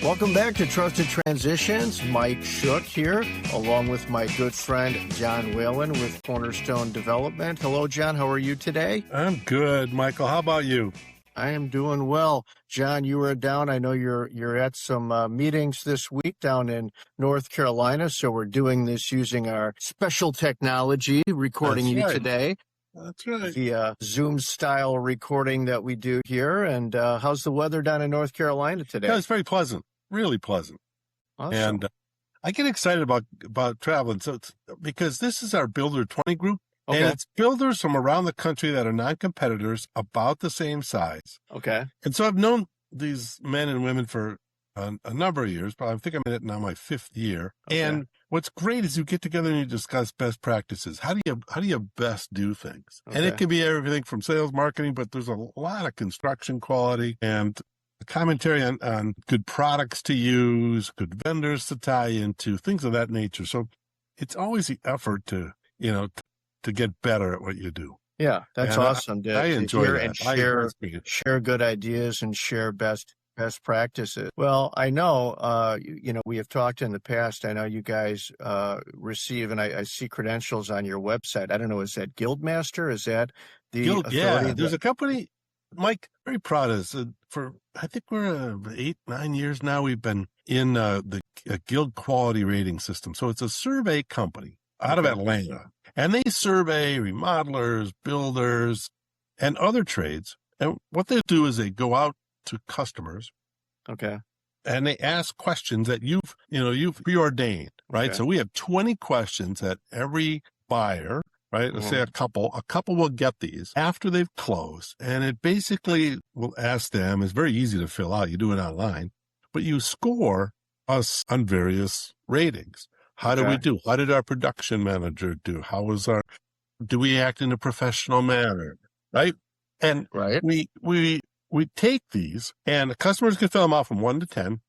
Welcome back to Trusted Transitions. Mike Shook here, along with my good friend John Whalen with Cornerstone Development. Hello, John. How are you today? I'm good, Michael. How about you? I am doing well. John, you were down. I know you're at some meetings this week down in North Carolina, so we're doing this using our special technology, recording That's you right. today. That's right. The Zoom-style recording that we do here. And how's the weather down in North Carolina today? Yeah, it's very pleasant, really pleasant. Awesome. And I get excited about traveling. So it's because this is our Builder 20 group, Okay. and it's builders from around the country that are non-competitors about the same size. Okay. And so I've known these men and women for a number of years, but I think I'm in it now my 5th year. Okay. And what's great is you get together and you discuss best practices. How do you best do things? And it Okay. can be everything from sales, marketing, but there's a lot of construction quality and commentary on good products to use, good vendors to tie into, things of that nature. So it's always the effort to get better at what you do. Yeah, that's And awesome. I enjoy hear that. and I share enjoy it. share good ideas and share best practices. Well, I know, we have talked in the past. I know you guys receive, and I see credentials on your website. I don't know, is that Guildmaster? Is that the authority? Yeah, there's a company, Mike, very proud of this. I think we're 8-9 years now. We've been in the Guild Quality Rating System. So it's a survey company out of Atlanta. And they survey remodelers, builders, and other trades. And what they do is they go out to customers. Okay. And they ask questions that you've preordained, right? Okay. So we have 20 questions that every buyer, right? Let's say a couple will get these after they've closed. And it basically will ask them, it's very easy to fill out. You do it online, but you score us on various ratings. How do we do? How did our production manager do? Do we act in a professional manner? Right. And we take these and the customers can fill them out from 1 to 10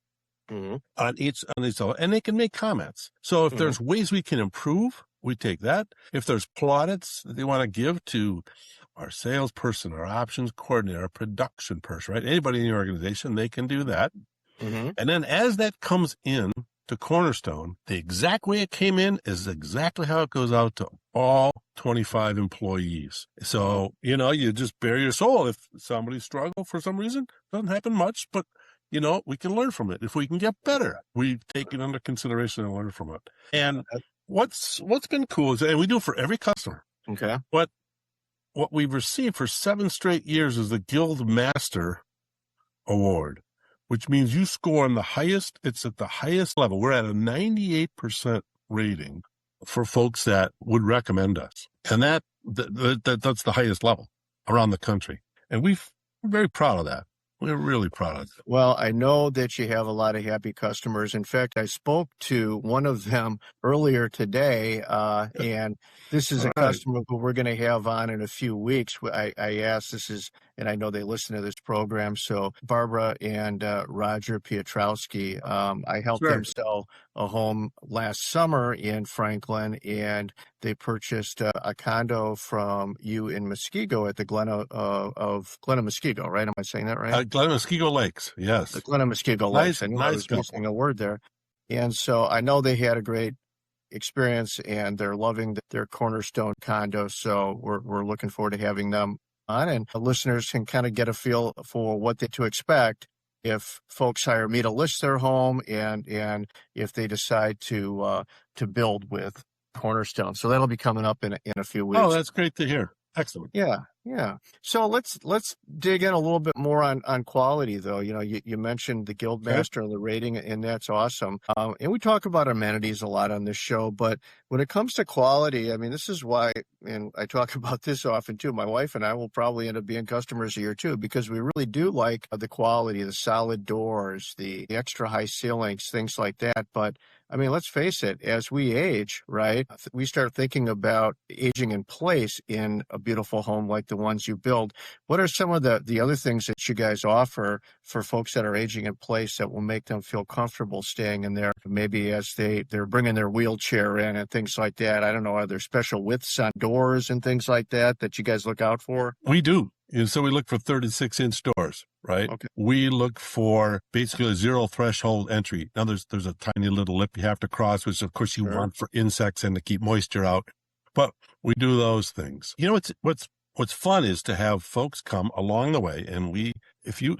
on each level, and they can make comments. So if there's ways we can improve, we take that. If there's plaudits that they want to give to our salesperson, our options coordinator, our production person, right? Anybody in the organization, they can do that. And then as that comes in to Cornerstone, the exact way it came in is exactly how it goes out to all 25 employees. So, you just bare your soul. If somebody struggles for some reason, doesn't happen much, but we can learn from it. If we can get better, we take it under consideration and learn from it. And what's been cool is, and we do it for every customer. Okay. What we've received for 7 straight years is the Guildmaster Award, which means you score on the highest. It's at the highest level. We're at a 98% rating for folks that would recommend us. And that's the highest level around the country. And we're very proud of that. We're really proud of it. Well, I know that you have a lot of happy customers. In fact, I spoke to one of them earlier today, and this is a customer who we're going to have on in a few weeks. I asked, and I know they listen to this program, so Barbara and Roger Piotrowski, I helped them sell a home last summer in Franklin, and they purchased a condo from you in Muskego at the Glen of Muskego, right? Am I saying that right? Glen Muskego Lakes, yes. The Glen Muskego Lakes. Nice, I knew I was missing a word there. And so I know they had a great experience, and they're loving their Cornerstone condo. So we're looking forward to having them on, and the listeners can kind of get a feel for what to expect if folks hire me to list their home, and if they decide to build with Cornerstone. So that'll be coming up in a few weeks. Oh, that's great to hear. Excellent. Yeah. So let's dig in a little bit more on quality, though. You mentioned the Guildmaster and the rating, and that's awesome. And we talk about amenities a lot on this show, but when it comes to quality, I mean, this is why, and I talk about this often too. My wife and I will probably end up being customers here too, because we really do like the quality, the solid doors, the extra high ceilings, things like that. But I mean, let's face it, as we age, right, we start thinking about aging in place in a beautiful home like the ones you build. What are some of the other things that you guys offer for folks that are aging in place that will make them feel comfortable staying in there, maybe as they're bringing their wheelchair in and things like that? I don't know, are there special widths on doors and things like that you guys look out for? We do. So we look for 36-inch doors, right? Okay. We look for basically a zero threshold entry. Now there's a tiny little lip you have to cross, which of course you want for insects and to keep moisture out. But we do those things. You know, what's fun is to have folks come along the way, and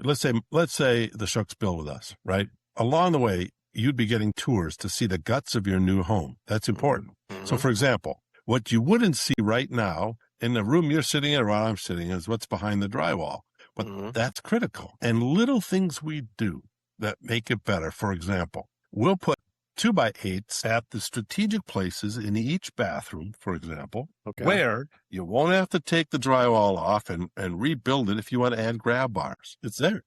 let's say the Shooks build with us, right? Along the way, you'd be getting tours to see the guts of your new home. That's important. Mm-hmm. So for example, what you wouldn't see right now in the room you're sitting in or where I'm sitting is what's behind the drywall. But that's critical. And little things we do that make it better. For example, we'll put 2x8s at the strategic places in each bathroom, for example, where you won't have to take the drywall off and rebuild it if you want to add grab bars. It's there.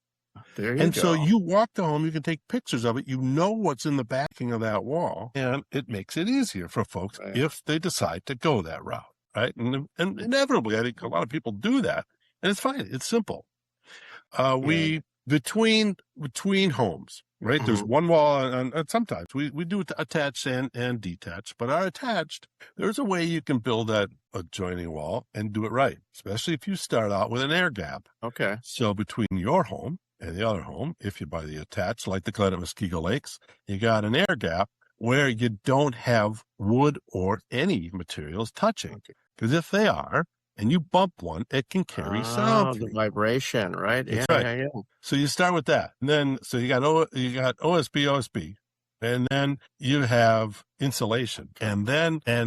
There you go. And so you walk to home, you can take pictures of it. You know what's in the backing of that wall, and it makes it easier for folks if they decide to go that route, right? And inevitably, I think a lot of people do that, and it's fine. It's simple. We between homes, right? There's one wall, and sometimes we do attached and detached, but our attached, there's a way you can build that adjoining wall and do it right, especially if you start out with an air gap. Okay. So between your home and the other home, if you buy the attached, like the Glen at Muskego Lakes, you got an air gap where you don't have wood or any materials touching. Because if they are, and you bump one, it can carry sound. The vibration, right? That's right. Yeah. So you start with that. And then, so you got OSB, and then you have insulation. And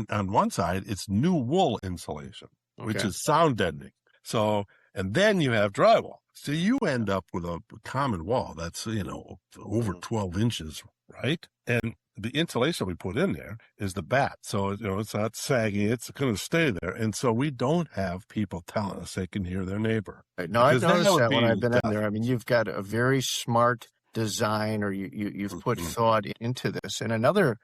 on one side, it's new wool insulation, which is sound deadening. So, and then you have drywall. So you end up with a common wall that's, over 12 inches, right? And the insulation we put in there is the bat. So, it's not sagging. It's going to stay there. And so we don't have people telling us they can hear their neighbor. Right. No, I've noticed that when I've been in there. I mean, you've got a very smart design, or you've put thought into this. And another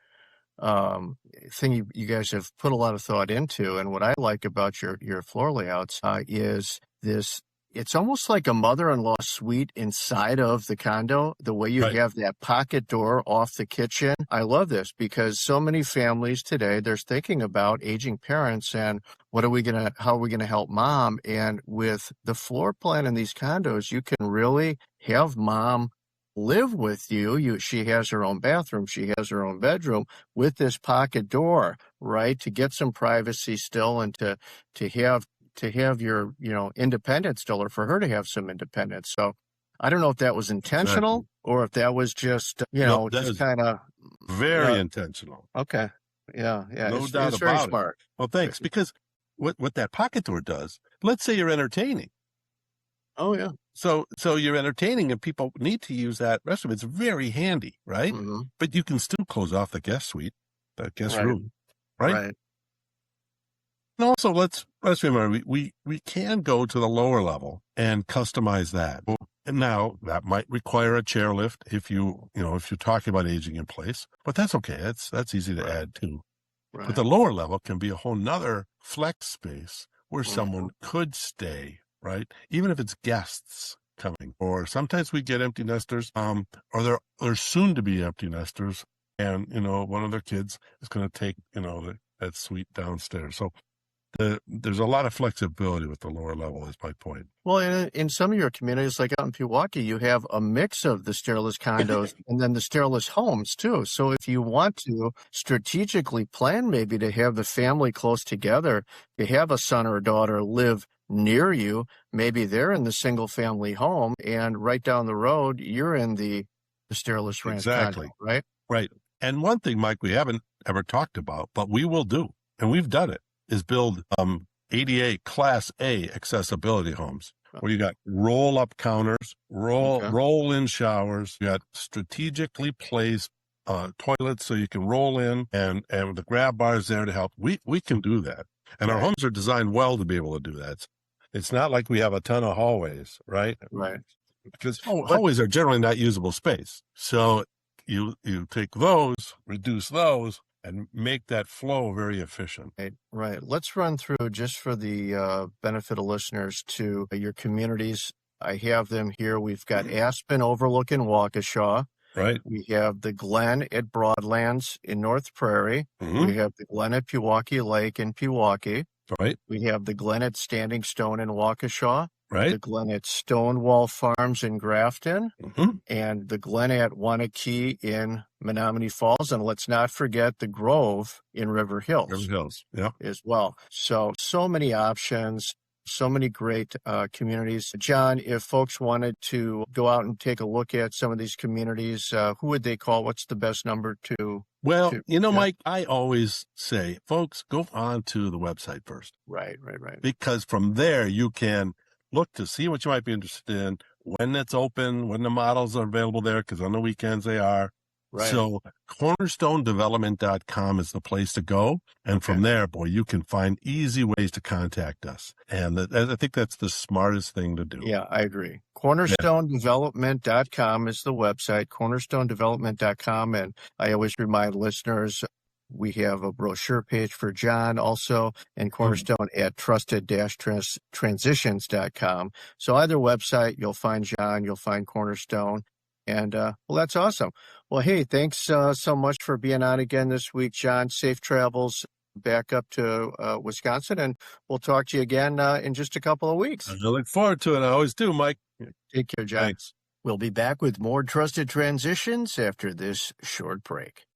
thing you guys have put a lot of thought into, and what I like about your floor layouts is this. It's almost like a mother-in-law suite inside of the condo, the way you have that pocket door off the kitchen. I love this because so many families today, they're thinking about aging parents and how are we going to help mom? And with the floor plan in these condos, you can really have mom live with you. She has her own bathroom. She has her own bedroom with this pocket door, right? To get some privacy still and to have your, independence still, or for her to have some independence. So I don't know if that was intentional or if that was just, just kind of very intentional. Okay. Yeah. No doubt it's about very it. smart. Well, thanks. Because what that pocket door does, let's say you're entertaining. Oh, yeah. So you're entertaining and people need to use that restroom. It's very handy, right? Mm-hmm. But you can still close off the guest suite, the guest room, right? And also, let's remember, we can go to the lower level and customize that. And now that might require a chairlift if you're talking about aging in place, but that's okay. That's easy to add too. Right. But the lower level can be a whole nother flex space where someone could stay, right? Even if it's guests coming, or sometimes we get empty nesters, or they're soon to be empty nesters, and one of their kids is going to take that suite downstairs. So there's a lot of flexibility with the lower level, is my point. Well, in some of your communities, like out in Pewaukee, you have a mix of the stairless condos and then the stairless homes, too. So if you want to strategically plan maybe to have the family close together, to have a son or a daughter live near you, maybe they're in the single-family home, and right down the road, you're in the stairless ranch condo, right? Right. And one thing, Mike, we haven't ever talked about, but we will do, and we've done it, is build ADA Class A accessibility homes where you got roll-up counters, roll-in showers, you got strategically placed toilets so you can roll in, and the grab bars there to help. We can do that. And our homes are designed well to be able to do that. It's not like we have a ton of hallways, right? Right. Because hallways are generally not usable space. So you take those, reduce those, and make that flow very efficient. Right. Let's run through, just for the benefit of listeners, to your communities. I have them here. We've got Aspen, Overlook, and Waukesha. Right. We have the Glen at Broadlands in North Prairie. Mm-hmm. We have the Glen at Pewaukee Lake in Pewaukee. Right. We have the Glen at Standing Stone in Waukesha. Right. the Glen at Stonewall Farms in Grafton, and the Glen at Wanakee in Menominee Falls. And let's not forget the Grove in River Hills. Yeah. As well. So many options. So many great communities. John, if folks wanted to go out and take a look at some of these communities, who would they call? What's the best number to? Well, Mike, I always say, folks, go on to the website first. Right. Because from there, you can look to see what you might be interested in, when it's open, when the models are available there, because on the weekends they are. Right. So cornerstonedevelopment.com is the place to go. And from there, boy, you can find easy ways to contact us. And I think that's the smartest thing to do. Yeah, I agree. Cornerstonedevelopment.com is the website, cornerstonedevelopment.com. And I always remind listeners, we have a brochure page for John also, and Cornerstone at trusted-transitions.com. So either website, you'll find John, you'll find Cornerstone. And, well, that's awesome. Well, hey, thanks so much for being on again this week, John. Safe travels back up to Wisconsin, and we'll talk to you again in just a couple of weeks. I look forward to it. I always do, Mike. Take care, John. Thanks. We'll be back with more Trusted Transitions after this short break.